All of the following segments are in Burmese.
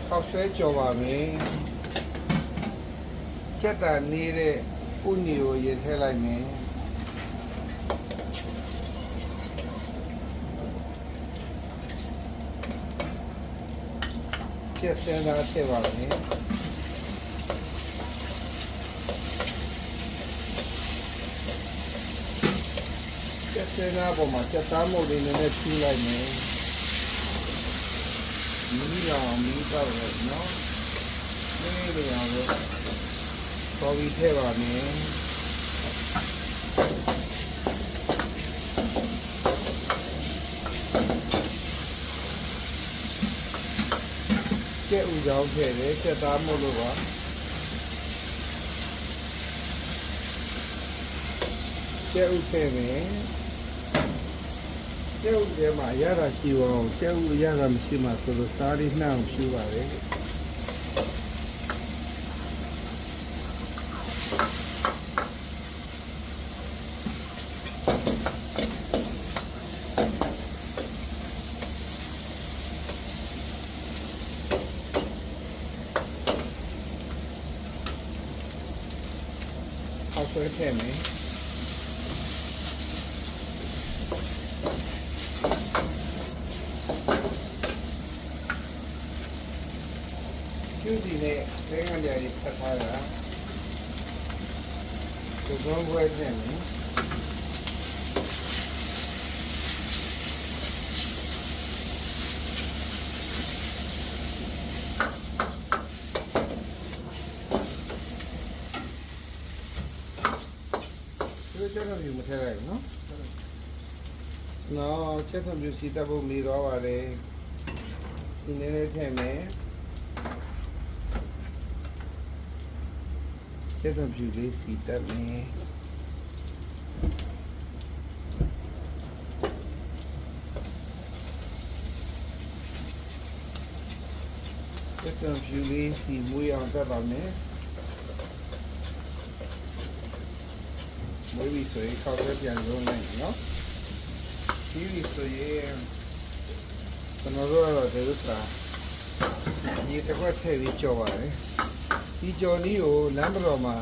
ခောက်ဆွဲကြော်ပါမယ်ကြက်တာနေတဲ့ဥနီကိုရင်ထည့်လိုက်မယ်ကျက်စင်တာထည့်ပါမယ်ကျက်စင်တာပေါ်မှာကျက်သားမုတ်လေးနည်းနည်းဖြူလိုက်မယ်မီးလောင်မီးတော့ရနော်နည်းနည်းလေးအောင်လို့ပေါ်ပြီးထည့်ပါမယ်ကျက်ဥကြောင်းထည့်တယ်ကျက်သားမုတ်လို့ပါကျက်ဥထည့်မယ်ကျက်ဥထဲမှာရတာရှိအောင်ကျက်ဥရတာမရှိမှဆိုလို့စားလေးနှောင်းဖြူပါလေခောက်ဆွဲထည့်မယ်ကျူးစီနဲ့ခဲငန်းကြရီဆက်ထားတာဒီဘုံခွဲထည့်မယ်ချက်ထုံပြူမထည့်လိုက်နော်။နော်ချက်ထုံပြူစီတက်ဖို့မီတော့ပါလေ။စီနေလေးထည့်မယ်။ချက်ထုံပြူလေးစီတက်မယ်။ချက်ထုံပြူလေးစီမွေးအောင်တက်ပါမယ်။မွေးပြီးဆိုရင်ခောက်ဆွဲပြန်ရုံးလိုက်နော်ပြီးပြီဆိုရင်ကျွန်တော်တို့ကတော့ဒီဥစ္စာဒီတစ်ခွက်ထည့်ပြီးကြော်ပါတယ်ဒီကြော်လေးကိုလမ်းမတော်မှာ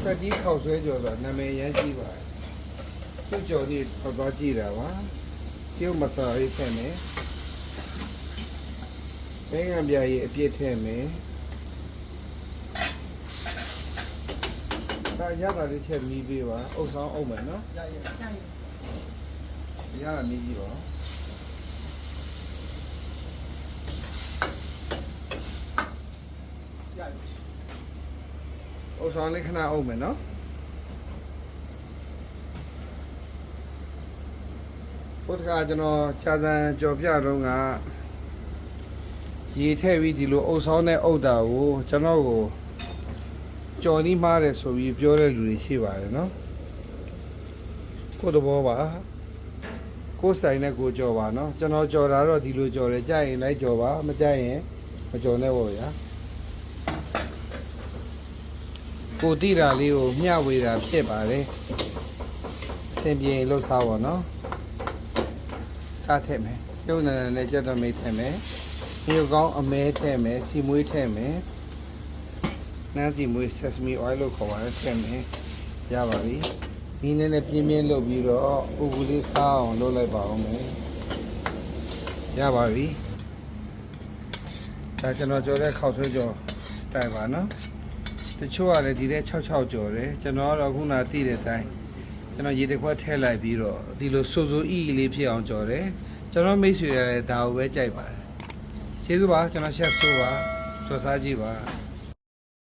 ဖက်တီးခောက်ဆွဲကြော်ဆိုတာနာမည်ရမ်းကြီးပါတယ်သူ့ကြော်လေးထောက်သွားကြည့်တာပါကျုပ်မဆာလေးထည့်မယ်ဘဲငံပြားကြီးအပြည့်ထည့်မယ်ဒါရတာလေးချက်မီးပေးပါအုပ်ဆောင်အုပ်မယ်နော်ရတာမီးကြီးပါအုပ်ဆောင်လေးခဏအုပ်မယ်နော်ဘုရားကျွန်တော်ခြာသံကြော်ပြတော့ကရေထည့်ပြီးဒီလိုအုပ်ဆောင်နဲ့အုပ်တာကိုကျွန်တော်ကိုကြော်နီးမားတယ်ဆိုပြီးပြောတဲ့လူတွေရှိပါတယ်နော်ကိုယ်တဘောပါကိုယ်ဆိုင်နဲ့ကိုကြော်ပါနော်ကျွန်တော်ကြော်တာတော့ဒီလိုကြော်တယ်ကြိုက်ရင်လိုက်ကြော်ပါမကြိုက်ရင်မကြော်နဲ့ပေါ့ဗျာကိုတိတာလေးကိုမျှဝေတာဖြစ်ပါတယ်အဆင်ပြေလှုပ်စားပါနော်ထားထည့်မယ်ပြုံးနေနဲ့ကြက်တော်မိတ်ထည့်မယ်မြေကောင်းအမဲထည့်မယ်စီမွေးထည့်မယ်နန်းစီမွေး sesame oil လို့ခေါ်ပါတယ်ထည့်မယ်ရပါပြီဒီနည်းနဲ့ပြင်းပြင်းလုပ်ပြီးတော့ပူပူလေးစားအောင်လုပ်လိုက်ပါဦးမယ်ရပါပြီဒါကျွန်တော်ကြော်တဲ့ခောက်ဆွဲကြော်စတိုင်ပါနော်တချို့ကလည်းဒီထဲ66ကြော်တယ်ကျွန်တော်ကတော့ခုနသိတဲ့အတိုင်းကျွန်တော်ရေတစ်ခွက်ထည့်လိုက်ပြီးတော့ဒီလိုဆူဆူအီလေးဖြစ်အောင်ကြော်တယ်ကျွန်တော်မိတ်ဆွေရလည်းဒါကိုပဲကြိုက်ပါတယ်ကျေးဇူးပါကျွန်တော်ရှက်ဆိုးပါကြော်စားကြည့်ပါ